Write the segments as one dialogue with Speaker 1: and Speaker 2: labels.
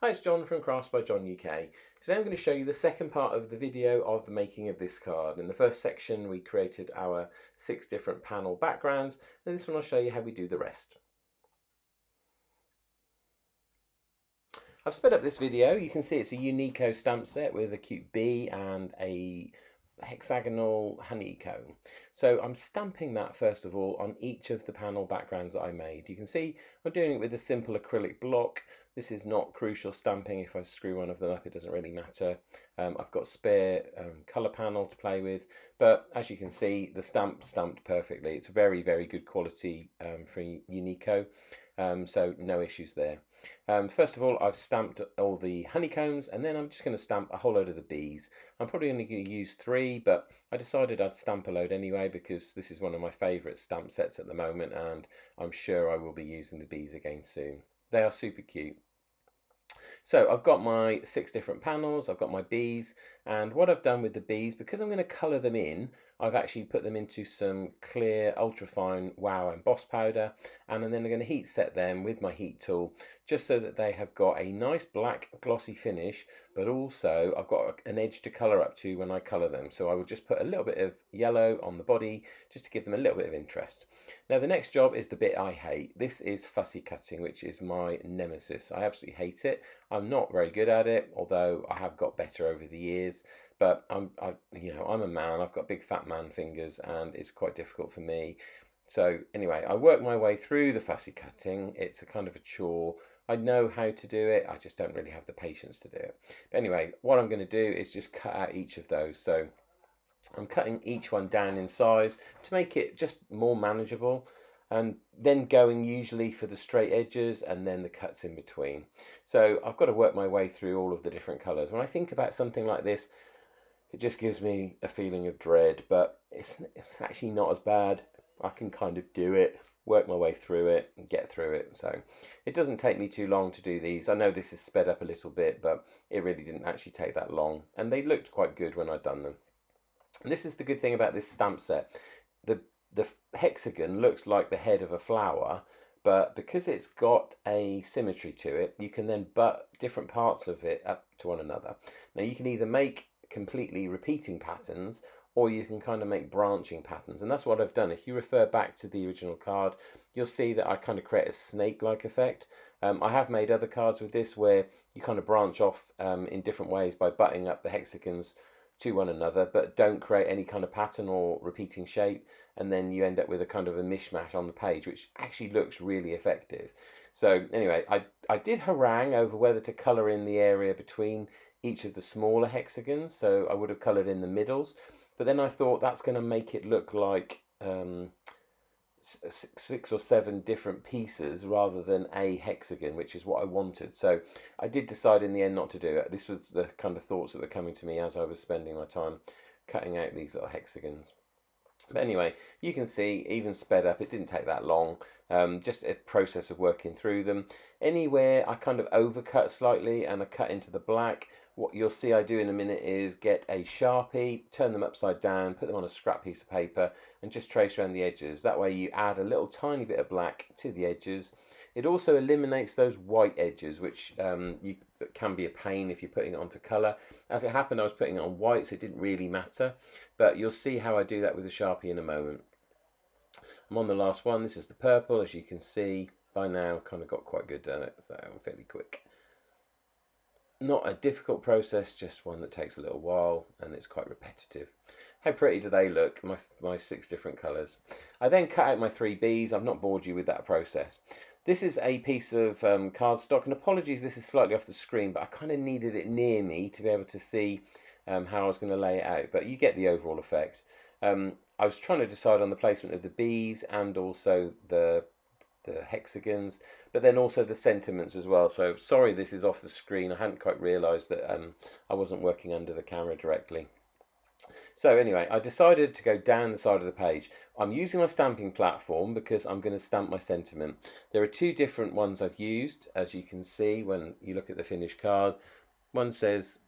Speaker 1: Hi, it's John from Crafts by John UK. Today I'm going to show you the second part of the video of the making of this card. In the first section we created our 6 different panel backgrounds, and this one I'll show you how we do the rest. I've sped up this video. You can see it's a Uniko stamp set with a cute bee and a hexagonal honeycomb. So I'm stamping that first of all on each of the panel backgrounds that I made. You can see I'm doing it with a simple acrylic block. This is not crucial stamping. If I screw one of them up, it doesn't really matter. I've got spare colour panel to play with, but as you can see, the stamp stamped perfectly. It's very, very good quality for Uniko, so no issues there. First of all, I've stamped all the honeycombs, and then I'm just going to stamp a whole load of the bees. I'm probably only going to use 3, but I decided I'd stamp a load anyway because this is one of my favourite stamp sets at the moment, and I'm sure I will be using the bees again soon. They are super cute. So I've got my 6 different panels, I've got my bees, and what I've done with the bees, because I'm going to colour them in, I've actually put them into some clear ultrafine wow emboss powder, and then I'm going to heat set them with my heat tool just so that they have got a nice black glossy finish, but also I've got an edge to colour up to when I colour them. So I will just put a little bit of yellow on the body just to give them a little bit of interest. Now the next job is the bit I hate. This is fussy cutting, which is my nemesis. I absolutely hate it. I'm not very good at it, although I have got better over the years. But I'm a man. I've got big fat man fingers, and it's quite difficult for me. So anyway, I work my way through the fussy cutting. It's a kind of a chore. I know how to do it. I just don't really have the patience to do it. But anyway, what I'm going to do is just cut out each of those. So I'm cutting each one down in size to make it just more manageable, and then going usually for the straight edges and then the cuts in between. So I've got to work my way through all of the different colours. When I think about something like this, it just gives me a feeling of dread, but it's actually not as bad. I can kind of do it, work my way through it and get through it. So it doesn't take me too long to do these. I know this is sped up a little bit, but it really didn't actually take that long, and they looked quite good when I'd done them. And this is the good thing about this stamp set. The hexagon looks like the head of a flower, but because it's got a symmetry to it, you can then butt different parts of it up to one another. Now you can either make completely repeating patterns, or you can kind of make branching patterns, and that's what I've done. If you refer back to the original card, you'll see that I kind of create a snake-like effect. I have made other cards with this where you kind of branch off in different ways by butting up the hexagons to one another, but don't create any kind of pattern or repeating shape, and then you end up with a kind of a mishmash on the page, which actually looks really effective. So anyway, I did harangue over whether to colour in the area between each of the smaller hexagons, so I would have coloured in the middles, but then I thought that's going to make it look like 6 or 7 different pieces rather than a hexagon, which is what I wanted. So I did decide in the end not to do it. This was the kind of thoughts that were coming to me as I was spending my time cutting out these little hexagons. But anyway, you can see, even sped up, it didn't take that long. Just a process of working through them. Anywhere I kind of overcut slightly and I cut into the black, what you'll see I do in a minute is get a Sharpie, turn them upside down, put them on a scrap piece of paper, and just trace around the edges. That way you add a little tiny bit of black to the edges. It also eliminates those white edges, which can be a pain if you're putting it onto colour. As it happened, I was putting it on white, so it didn't really matter. But you'll see how I do that with the Sharpie in a moment. I'm on the last one. This is the purple. As you can see, by now, kind of got quite good at it, so I'm fairly quick. Not a difficult process, just one that takes a little while, and it's quite repetitive. How pretty do they look, my 6 different colours. I then cut out my 3 bees. I've not bored you with that process. This is a piece of cardstock, and apologies this is slightly off the screen, but I kind of needed it near me to be able to see how I was going to lay it out, but you get the overall effect. I was trying to decide on the placement of the bees and also the hexagons, but then also the sentiments as well. So sorry this is off the screen. I hadn't quite realised that I wasn't working under the camera directly. So anyway, I decided to go down the side of the page. I'm using my stamping platform because I'm going to stamp my sentiment. There are 2 different ones I've used, as you can see when you look at the finished card. One says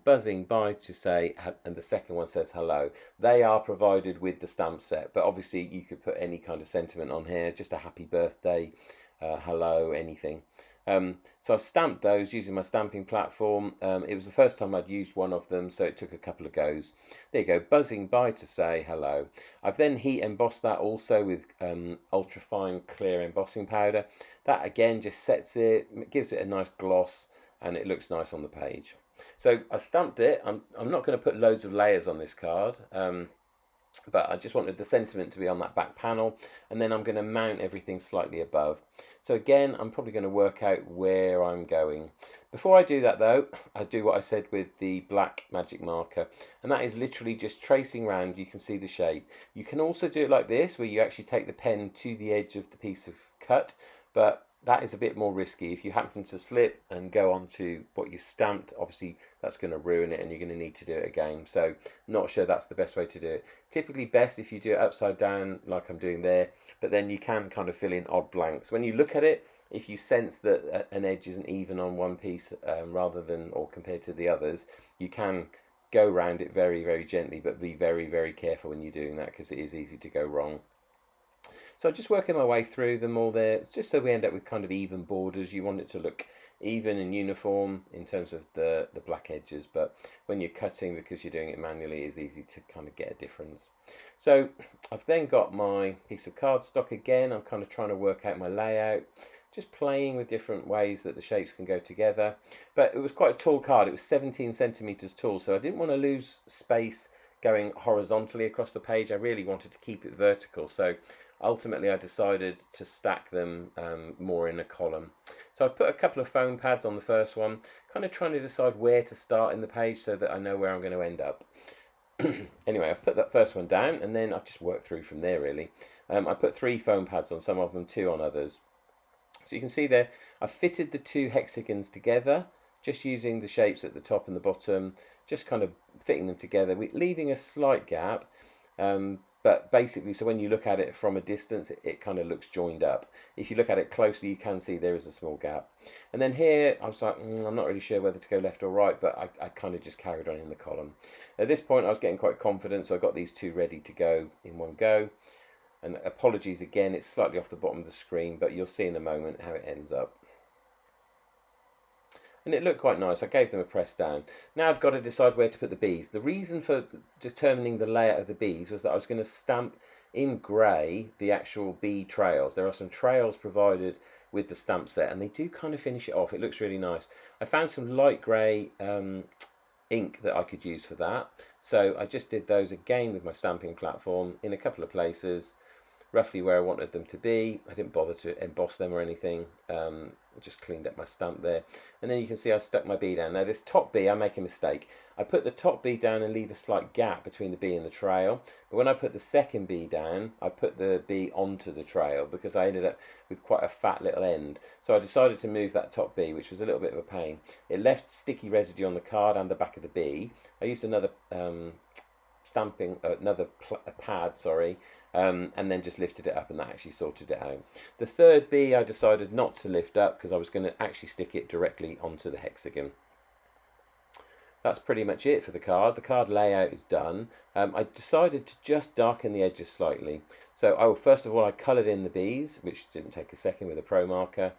Speaker 1: buzzing by to say, and the second one says hello. They are provided with the stamp set, but obviously you could put any kind of sentiment on here, just a happy birthday, hello, anything. So I've stamped those using my stamping platform. It was the first time I'd used one of them, so it took a couple of goes. There you go, buzzing by to say hello. I've then heat embossed that also with ultrafine clear embossing powder. That again just sets it, gives it a nice gloss, and it looks nice on the page. So I stamped it. I'm not going to put loads of layers on this card. But I just wanted the sentiment to be on that back panel, and then I'm going to mount everything slightly above. So again, I'm probably going to work out where I'm going. Before I do that though, I do what I said with the black magic marker, and that is literally just tracing around. You can see the shape. You can also do it like this, where you actually take the pen to the edge of the piece of cut, but that is a bit more risky. If you happen to slip and go onto what you've stamped, obviously that's going to ruin it and you're going to need to do it again. So not sure that's the best way to do it. Typically best if you do it upside down like I'm doing there, but then you can kind of fill in odd blanks. When you look at it, if you sense that an edge isn't even on one piece rather than or compared to the others, you can go around it very, very gently, but be very, very careful when you're doing that because it is easy to go wrong. So I'm just working my way through them all there, just so we end up with kind of even borders. You want it to look even and uniform in terms of the black edges, but when you're cutting, because you're doing it manually, it's easy to kind of get a difference. So I've then got my piece of cardstock again. I'm kind of trying to work out my layout, just playing with different ways that the shapes can go together. But it was quite a tall card. It was 17 centimeters tall, so I didn't want to lose space going horizontally across the page. I really wanted to keep it vertical, so ultimately I decided to stack them more in a column. So I've put a couple of foam pads on the first one, kind of trying to decide where to start in the page so that I know where I'm going to end up. Anyway, I've put that first one down and then I've just worked through from there really. I put 3 foam pads on some of them, 2 on others. So you can see there, I've fitted the 2 hexagons together, just using the shapes at the top and the bottom, just kind of fitting them together, leaving a slight gap. But basically, so when you look at it from a distance, it kind of looks joined up. If you look at it closely, you can see there is a small gap. And then here, I was like, I'm not really sure whether to go left or right, but I kind of just carried on in the column. At this point, I was getting quite confident, so I got these 2 ready to go in one go. And apologies again, it's slightly off the bottom of the screen, but you'll see in a moment how it ends up. And it looked quite nice. I gave them a press down. Now I've got to decide where to put the bees. The reason for determining the layout of the bees was that I was going to stamp in grey the actual bee trails. There are some trails provided with the stamp set, and they do kind of finish it off. It looks really nice. I found some light grey ink that I could use for that, so I just did those again with my stamping platform in a couple of places, roughly where I wanted them to be. I didn't bother to emboss them or anything. Just cleaned up my stamp there, and then you can see I stuck my bee down. Now this top bee, I make a mistake. I put the top bee down and leave a slight gap between the bee and the trail, but when I put the second bee down, I put the bee onto the trail because I ended up with quite a fat little end. So I decided to move that top bee, which was a little bit of a pain. It left sticky residue on the card and the back of the bee. I used another pad, sorry, and then just lifted it up, and that actually sorted it out. The third bee I decided not to lift up because I was going to actually stick it directly onto the hexagon. That's pretty much it for the card. The card layout is done. I decided to just darken the edges slightly. So first of all, I coloured in the bees, which didn't take a second with a pro marker.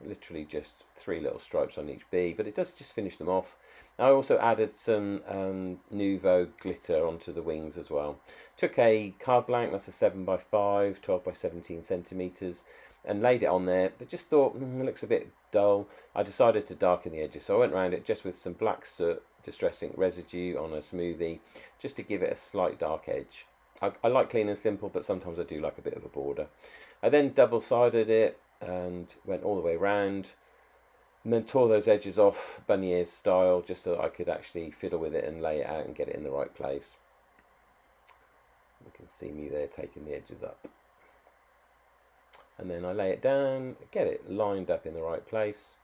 Speaker 1: Literally just 3 little stripes on each bee, but it does just finish them off. I also added some Nuvo glitter onto the wings as well. Took a card blank, that's a 7x5, 12x17 centimeters, and laid it on there, but just thought, it looks a bit dull. I decided to darken the edges, so I went around it just with some black soot distress ink residue on a smoothie, just to give it a slight dark edge. I like clean and simple, but sometimes I do like a bit of a border. I then double-sided it and went all the way around, and then tore those edges off bunny ears style, just so that I could actually fiddle with it and lay it out and get it in the right place. You can see me there taking the edges up. And then I lay it down, get it lined up in the right place.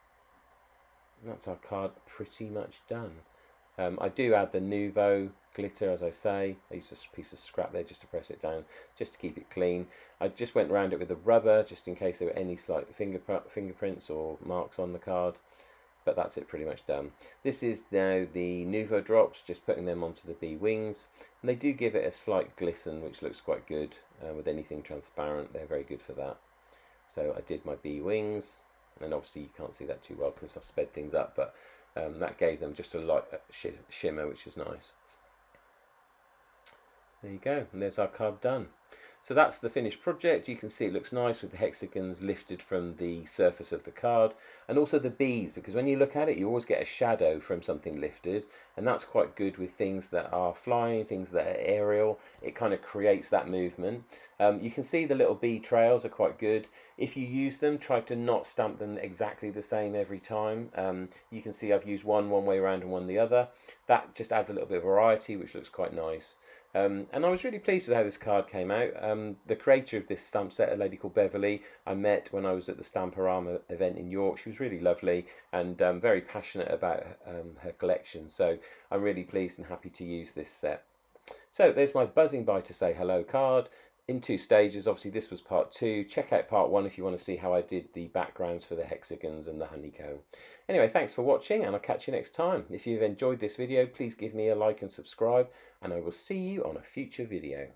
Speaker 1: And that's our card pretty much done. I do add the Nuvo glitter, as I say. I used a piece of scrap there just to press it down, just to keep it clean. I just went around it with a rubber, just in case there were any slight fingerprints or marks on the card. But that's it, pretty much done. This is now the Nuvo drops, just putting them onto the bee wings. And they do give it a slight glisten, which looks quite good with anything transparent. They're very good for that. So I did my bee wings. And obviously you can't see that too well because I've sped things up, but that gave them just a light shimmer, which is nice. There you go, and there's our card done. So that's the finished project. You can see it looks nice with the hexagons lifted from the surface of the card, and also the bees, because when you look at it you always get a shadow from something lifted, and that's quite good with things that are flying, things that are aerial. It kind of creates that movement. You can see the little bee trails are quite good. If you use them, try to not stamp them exactly the same every time. You can see I've used one way around and one the other. That just adds a little bit of variety, which looks quite nice. And I was really pleased with how this card came out. The creator of this stamp set, a lady called Beverly, I met when I was at the Stamporama event in York. She was really lovely and very passionate about her collection. So I'm really pleased and happy to use this set. So there's my buzzing by to say hello card in 2 stages. Obviously this was part 2. Check out part 1 if you want to see how I did the backgrounds for the hexagons and the honeycomb. Anyway, thanks for watching, and I'll catch you next time. If you've enjoyed this video, please give me a like and subscribe, and I will see you on a future video.